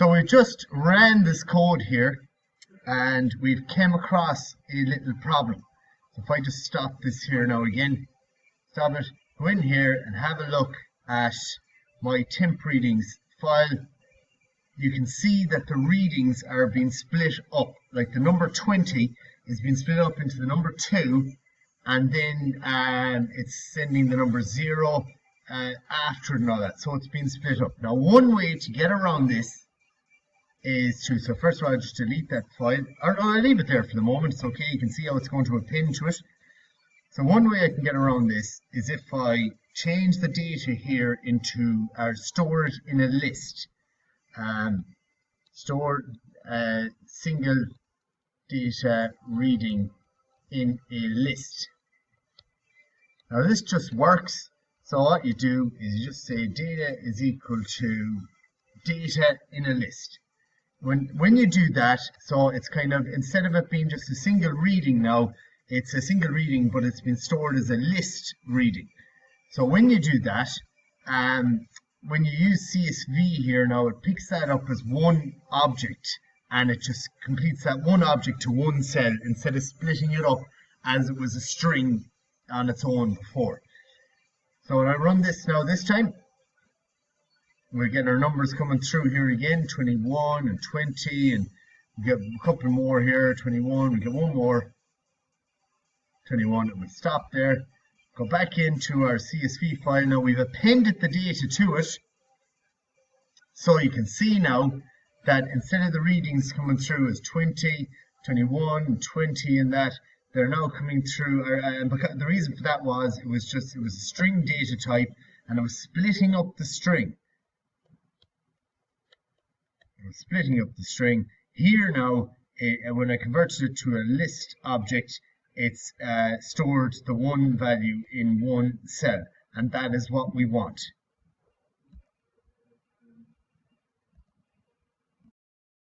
So we just ran this code here and we've came across a little problem. So if I just stop this here now again, stop it, go in here and have a look at my temp readings file. You can see that the readings are being split up. Like the number 20 is being split up into the number 2, and then it's sending the number 0 after it and all that. So it's being split up. Now one way to get around this is to, so first of all I'll just delete that file, or I'll leave it there for the moment. It's okay, you can see how it's going to append to it. So one way I can get around this is if I change the data here into, or store it in a list. Store single data reading in a list. Now this just works. So what you do is you just say data is equal to data in a list. When you do that, so it's kind of, instead of it being just a single reading now, it's a single reading, but it's been stored as a list reading. So when you do that, when you use CSV here now, it picks that up as one object and it just completes that one object to one cell instead of splitting it up as it was a string on its own before. So when I run this now this time, we're getting our numbers coming through here again, 21 and 20, and we get a couple more here, 21, we get one more, 21, and we stop there. Go back into our CSV file. Now we've appended the data to it, so you can see now that instead of the readings coming through as 20, 21, 20 and that, they're now coming through, and because the reason for that was it was a string data type and it was splitting up the string. Here now, when I converted it to a list object, it's stored the one value in one cell, and that is what we want.